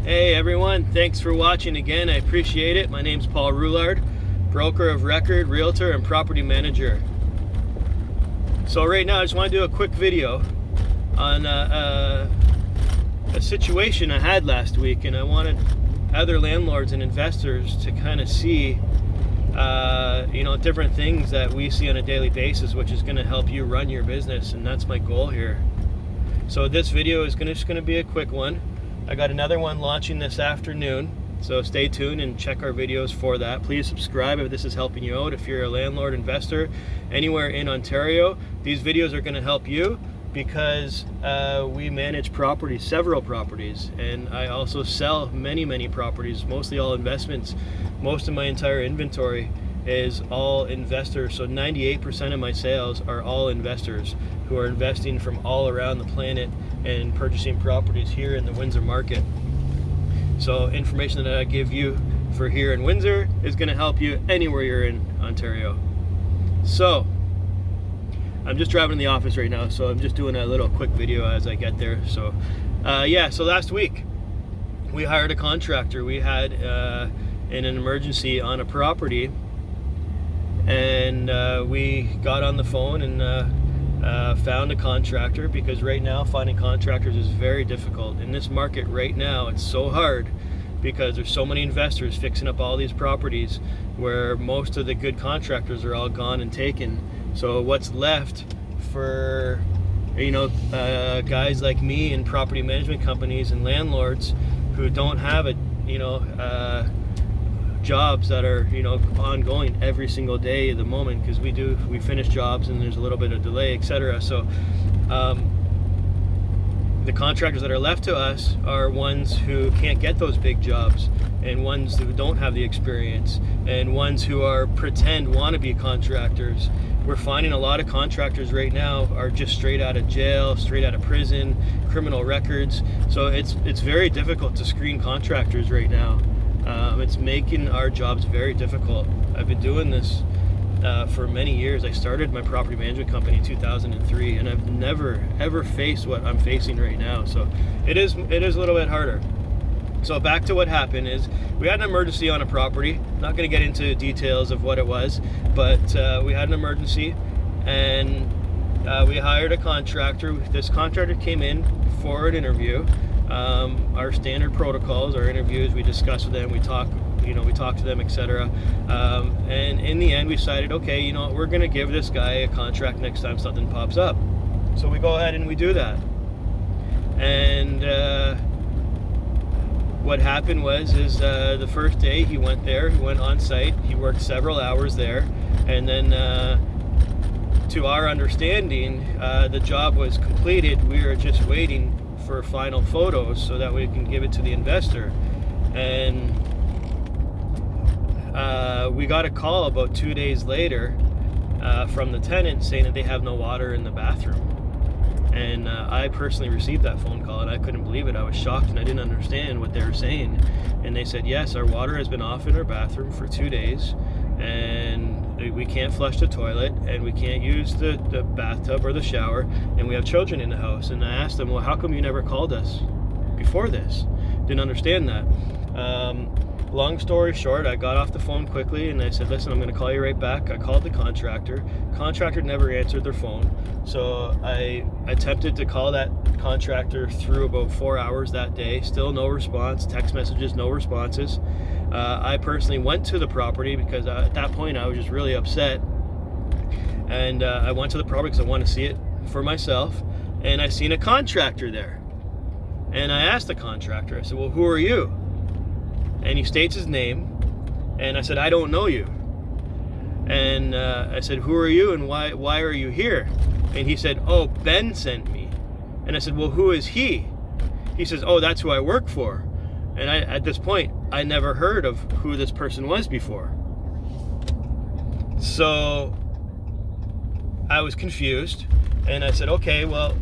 Hey everyone, thanks for watching again. I appreciate it. My name's Paul Rouillard, broker of record, realtor, and property manager. So right now I just want to do a quick video on a situation I had last week, and I wanted other landlords and investors to kind of see different things that we see on a daily basis, which is going to help you run your business, and that's my goal here. So this video is just going to be a quick one. I got another one launching this afternoon, so stay tuned and check our videos for that. Please subscribe if this is helping you out. If you're a landlord investor anywhere in Ontario, these videos are going to help you because we manage properties, several properties, and I also sell many properties, mostly all investments. Most of my entire inventory is all investors, so 98% of my sales are all investors who are investing from all around the planet and purchasing properties here in the Windsor market. So information that I give you for here in Windsor is going to help you anywhere you're in Ontario. So I'm just driving in the office right now, so I'm just doing a little quick video as I get there. So so last week we hired a contractor. We had an emergency on a property, and we got on the phone and found a contractor, because right now finding contractors is very difficult in this market right now. It's so hard because there's so many investors fixing up all these properties where most of the good contractors are all gone and taken. So what's left for guys like me and property management companies and landlords who don't have jobs that are ongoing every single day at the moment, because we finish jobs and there's a little bit of delay, etc. So the contractors that are left to us are ones who can't get those big jobs, and ones who don't have the experience, and ones who are want to be contractors. We're finding a lot of contractors right now are just straight out of jail, straight out of prison, criminal records. So it's very difficult to screen contractors right now. It's making our jobs very difficult. I've been doing this for many years. I started my property management company in 2003, and I've never ever faced what I'm facing right now. So it is a little bit harder. So back to what happened is we had an emergency on a property. Not going to get into details of what it was, but we had an emergency, and we hired a contractor. This contractor came in for an interview. Our standard protocols, our interviews, we discuss with them, we talk to them, etc. And in the end, we decided, okay, we're going to give this guy a contract next time something pops up. So we go ahead and we do that. And what happened was the first day he went on site, he worked several hours there, and then to our understanding, the job was completed. We were just waiting for final photos so that we can give it to the investor. And we got a call about 2 days later from the tenant saying that they have no water in the bathroom. And I personally received that phone call, and I couldn't believe it. I was shocked, and I didn't understand what they were saying. And they said, yes, our water has been off in our bathroom for 2 days, and we can't flush the toilet, and we can't use the bathtub or the shower, and we have children in the house. And I asked them, well, how come you never called us before this? Didn't understand that. Long story short, I got off the phone quickly, and I said, listen, I'm going to call you right back. I called the contractor. Contractor never answered their phone. So I attempted to call that contractor through about 4 hours that day. Still no response. Text messages, no responses. I personally went to the property because at that point I was just really upset. And I went to the property because I wanted to see it for myself. And I seen a contractor there. And I asked the contractor, I said, well, who are you? And he states his name, and I said, I don't know you. And I said, who are you, and why are you here? And he said, oh, Ben sent me. And I said, well, who is he? He says, oh, that's who I work for. And at this point, I never heard of who this person was before. So I was confused, and I said, okay, well,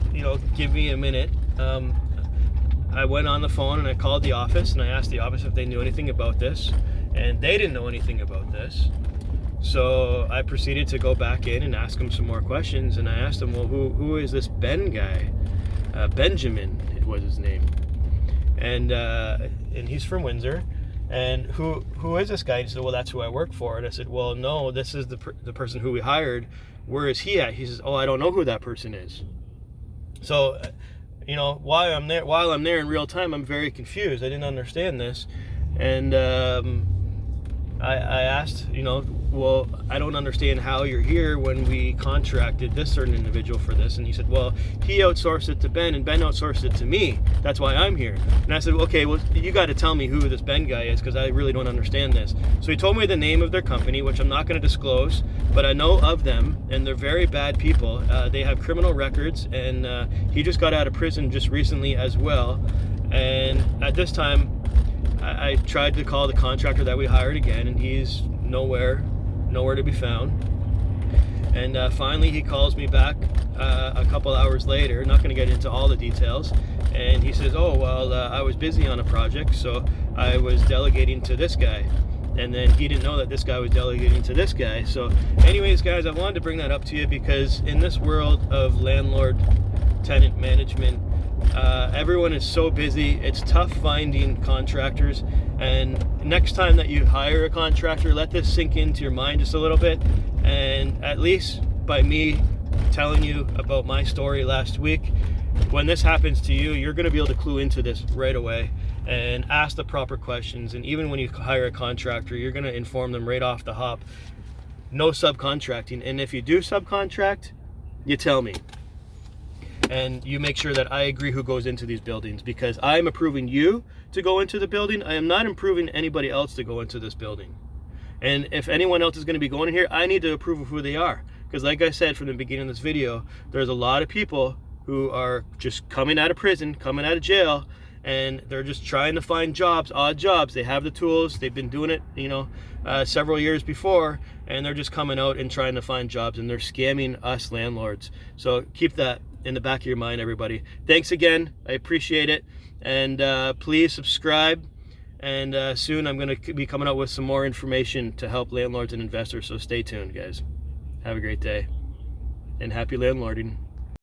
give me a minute. I went on the phone and I called the office, and I asked the office if they knew anything about this, and they didn't know anything about this. So I proceeded to go back in and ask him some more questions, and I asked him, well, who is this Ben guy? Benjamin was his name. and he's from Windsor. And who is this guy? He said, well, that's who I work for. And I said, well, no, this is the person who we hired. Where is he at? He says, oh, I don't know who that person is. So, you know, while I'm there in real time, I'm very confused. I didn't understand this. And I asked, you know, well, I don't understand how you're here when we contracted this certain individual for this. And he said, well, he outsourced it to Ben, and Ben outsourced it to me. That's why I'm here. And I said, okay, well, you got to tell me who this Ben guy is, because I really don't understand this. So he told me the name of their company, which I'm not going to disclose, but I know of them, and they're very bad people. They have criminal records, and he just got out of prison just recently as well. And at this time, I tried to call the contractor that we hired again, and he's nowhere to be found. And finally he calls me back a couple hours later, not going to get into all the details, and he says, oh, well, I was busy on a project, so I was delegating to this guy. And then he didn't know that this guy was delegating to this guy. So anyways, guys, I wanted to bring that up to you because in this world of landlord tenant management, everyone is so busy. It's tough finding contractors, and next time that you hire a contractor, let this sink into your mind just a little bit. And at least by me telling you about my story last week, when this happens to you, you're going to be able to clue into this right away and ask the proper questions. And even when you hire a contractor, you're going to inform them right off the hop, no subcontracting. And if you do subcontract, you tell me. And you make sure that I agree who goes into these buildings, because I'm approving you to go into the building. I am not approving anybody else to go into this building. And if anyone else is going to be going in here, I need to approve of who they are. Because like I said from the beginning of this video, there's a lot of people who are just coming out of prison, coming out of jail, and they're just trying to find jobs, odd jobs. They have the tools. They've been doing it, you know, several years before, and they're just coming out and trying to find jobs, and they're scamming us landlords. So keep that in the back of your mind, everybody. Thanks again. I appreciate it. And please subscribe. And soon I'm going to be coming out with some more information to help landlords and investors. So stay tuned, guys. Have a great day. And happy landlording.